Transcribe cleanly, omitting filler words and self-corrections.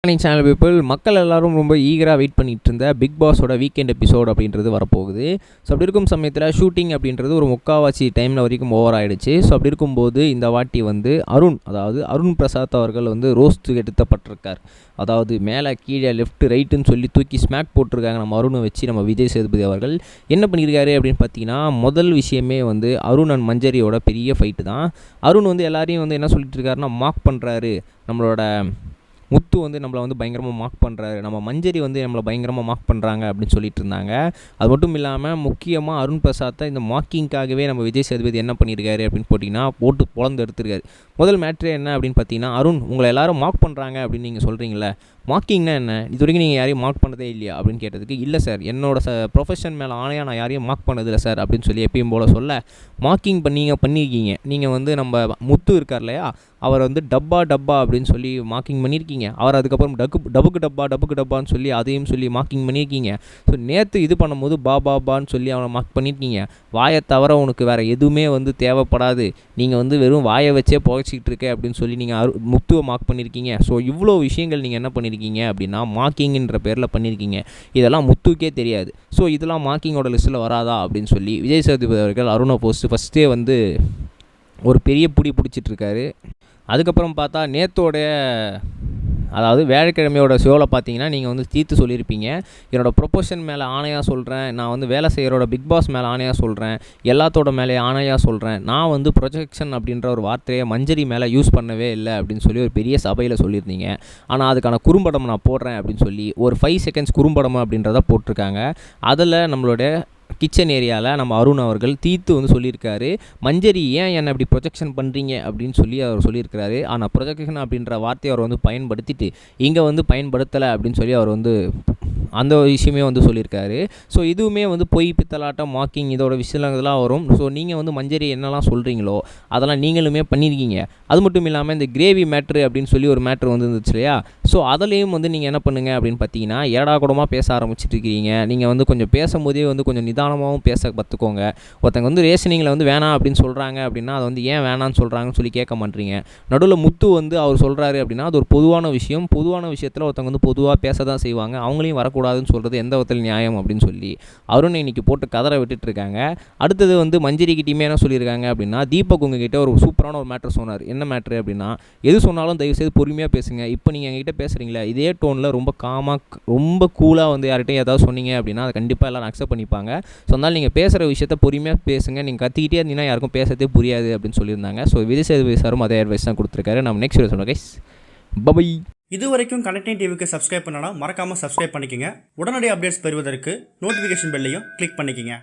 Morning channel people, மக்கள் எல்லாரும் ரொம்ப ஈகராக வெயிட் பண்ணிட்டு இருந்த பிக் பாஸோட வீக்கெண்ட் எபிசோட் அப்படின்றது வரப்போகுது. ஸோ அப்படி இருக்கும் சமயத்தில் ஷூட்டிங் அப்படின்றது ஒரு முக்கால்வாசி டைமில் வரைக்கும் ஓவர் ஆகிடுச்சு. ஸோ அப்படி இருக்கும்போது இந்த வாட்டி அருண் பிரசாத் அவர்கள் ரோஸ்ட்டு எடுத்தப்பட்டிருக்கார். அதாவது மேலே கீழே லெஃப்ட் ரைட்டுன்னு சொல்லி தூக்கி ஸ்மாக் போட்டிருக்காங்க நம்ம அருணை வச்சு. நம்ம விஜய் சேதுபதி அவர்கள் என்ன பண்ணியிருக்காரு அப்படின்னு பார்த்தீங்கன்னா, முதல் விஷயமே அருண் அண்ட் மஞ்சரியோட பெரிய ஃபைட்டு தான். அருண் எல்லாரையும் என்ன சொல்லிட்டு இருக்காருன்னா, மார்க் பண்ணுறாரு. நம்மளோட முத்து நம்மளை பயங்கரமாக மார்க் பண்ணுறாரு, நம்ம மஞ்சரி நம்மளை பயங்கரமாக மார்க் பண்ணுறாங்க அப்படின்னு சொல்லிட்டு இருந்தாங்க. அது மட்டும் இல்லாமல் முக்கியமாக அருண் பிரசாத்தை இந்த மார்க்கிங்காகவே நம்ம விஜய் சேதுபதி என்ன பண்ணியிருக்காரு அப்படின்னு போட்டிங்கன்னா, போட்டு பொழந்து எடுத்துருக்காரு. முதல் மேட்ரே என்ன அப்படின்னு பார்த்தீங்கன்னா, அருண் உங்களை எல்லாரும் மார்க் பண்ணுறாங்க அப்படின்னு நீங்கள் சொல்கிறீங்களே, மார்க்கிங்னா என்ன, இது வரைக்கும் நீங்கள் யாரையும் மார்க் பண்ணதே இல்லையா அப்படின்னு கேட்டதுக்கு, இல்லை சார், என்னோட ப்ரொஃபஷன் மேலே ஆணையாக நான் யாரையும் மார்க் பண்ணதில்லை சார் அப்படின்னு சொல்லி எப்பயும் போல் சொல்ல, மார்க்கிங் பண்ணியிருக்கீங்க நீங்கள் நம்ம முத்து இருக்கார் இல்லையா, அவர் டப்பா அப்படின்னு சொல்லி மார்க்கிங் பண்ணியிருக்கீங்க. அவர் அதுக்கப்புறம் டபுக்கு டப்பான்னு சொல்லி அதையும் சொல்லி மார்க்கிங் பண்ணியிருக்கீங்க. ஸோ நேற்று இது பண்ணும்போது பான்னு சொல்லி அவனை மார்க் பண்ணியிருக்கீங்க. வாயை தவிர உனக்கு வேறு எதுவுமே தேவைப்படாது, நீங்கள் வெறும் வாயை வச்சே புகைச்சிக்கிட்டு இருக்க அப்படின்னு சொல்லி நீங்கள் முத்துவை மார்க் பண்ணியிருக்கீங்க. ஸோ இவ்வளோ விஷயங்கள் நீங்கள் என்ன பண்ணியிருக்கீங்க அப்படின்னா மார்க்கிங்கிற பேரில் பண்ணியிருக்கீங்க. இதெல்லாம் முத்துக்கே தெரியாது. ஸோ இதெல்லாம் மார்க்கிங்கோட லிஸ்ட்டில் வராதா அப்படின்னு சொல்லி விஜய் சேதுபதி அவர்கள் அருணை ஃபஸ்ட்டே ஒரு பெரிய பிடிச்சிட்ருக்காரு. அதுக்கப்புறம் பார்த்தா நேத்தோடைய அதாவது வியாழக்கிழமையோட ஷோவில் பார்த்தீங்கன்னா, நீங்கள் தீர்த்து சொல்லியிருப்பீங்க, என்னோடய ப்ரொபோஷன் மேலே ஆணையாக சொல்கிறேன், நான் வேலை செய்கிறோட பிக் பாஸ் மேலே ஆணையாக சொல்கிறேன், எல்லாத்தோட மேலே ஆணையாக சொல்கிறேன், நான் ப்ரொஜெக்ஷன் அப்படின்ற ஒரு வார்த்தையை மஞ்சரி மேலே யூஸ் பண்ணவே இல்லை அப்படின்னு சொல்லி ஒரு பெரிய சபையில் சொல்லியிருந்தீங்க. ஆனால் அதுக்கான குறும்படம் நான் போடுறேன் அப்படின்னு சொல்லி ஒரு 5 செகண்ட்ஸ் குறும்படம் அப்படின்றத போட்டிருக்காங்க. அதில் நம்மளுடைய கிச்சன் ஏரியாவில் நம்ம அருண் அவர்கள் தீர்த்து சொல்லியிருக்காரு, மஞ்சரி ஏன் என்னை இப்படி ப்ரொஜெக்ஷன் பண்ணுறீங்க அப்படின்னு சொல்லி அவர் சொல்லியிருக்கிறாரு. ஆனால் ப்ரொஜெக்ஷன் அப்படின்ற வார்த்தையை அவர் பயன்படுத்திட்டு இங்கே பயன்படுத்தலை அப்படின்னு சொல்லி அவர் அந்த விஷயமே சொல்லியிருக்காரு. ஸோ இதுவுமே பொய் பித்தலாட்டம் மார்க்கிங் இதோட விஷயங்கள்லாம் வரும். ஸோ நீங்கள் மஞ்சரி என்னெல்லாம் சொல்கிறீங்களோ அதெல்லாம் நீங்களுமே பண்ணியிருக்கீங்க. அது மட்டும் இல்லாமல் இந்த கிரேவி மேட்ரு அப்படின்னு சொல்லி ஒரு மேட்ரு இருந்துச்சு இல்லையா, ஸோ அதுலேயும் நீங்கள் என்ன பண்ணுங்கள் அப்படின்னு பார்த்தீங்கன்னா, ஏடா கூடமாக பேச ஆரம்பிச்சிட்டு இருக்கிறீங்க. நீங்கள் கொஞ்சம் பேசும்போதே கொஞ்சம் நிதானமாகவும் பேச கற்றுக்கோங்க. ஒருத்தங்க ரேஷனிங்கில் வேணாம் அப்படின்னு சொல்கிறாங்க அப்படின்னா அதை ஏன் வேணான்னு சொல்கிறாங்கன்னு சொல்லி கேட்க மாட்டீங்க. நடுவில் முத்து அவர் சொல்கிறாரு அப்படின்னா அது ஒரு பொதுவான விஷயம். பொதுவான விஷயத்தில் ஒருத்தவங்க பொதுவாக பேச தான் செய்வாங்க, அவங்களையும் வரக்கூடாதுன்னு சொல்கிறது எந்த விதத்தில் நியாயம் அப்படின்னு சொல்லி அருண் இன்னைக்கு போட்டு கதற விட்டுட்டு இருக்காங்க. அடுத்தது மஞ்சரிக்கிட்டையுமே என்ன சொல்லியிருக்காங்க அப்படின்னா, தீபக் உங்ககிட்ட ஒரு சூப்பரான ஒரு மேட்ரு சொன்னார். என்ன மேட்ரு அப்படின்னா, எது சொன்னாலும் தயவுசெய்து பொறுமையாக பேசுங்க. இப்போ நீங்கள் எங்ககிட்ட பேசுகிறீங்களா, இதே டோனில் ரொம்ப காமாக ரொம்ப கூலாக யார்கிட்டையும் ஏதாவது சொன்னீங்க அப்படின்னா அதை கண்டிப்பாக எல்லோரும் அக்செப்ட் பண்ணிப்பாங்க. ஸோ அதனால் நீங்கள் பேசுகிற விஷயத்த பொறுமையாக பேசுங்க, நீங்கள் கத்திக்கிட்டே இருந்தீங்கன்னா யாருக்கும் பேசுறதே புரியாது அப்படின்னு சொல்லியிருந்தாங்க. ஸோ விஜய் சேதுபதி சாரும் அதே அட்வைஸ் தான் கொடுத்துருக்காரு. நம்ம நெக்ஸ்ட் வீடியோ சொன்னோம் கைஸ், பை. இது வரைக்கும் கனெக்டிங் டிவிக்கு சப்ஸ்கிரைப் பண்ணனா மறக்காமல் சப்ஸ்கிரைப் பண்ணிக்கங்க. உடனடி அப்டேட்ஸ் பெறுவதற்கு நோட்டிஃபிகேஷன் பெல்லையும் கிளிக் பண்ணிக்கங்க.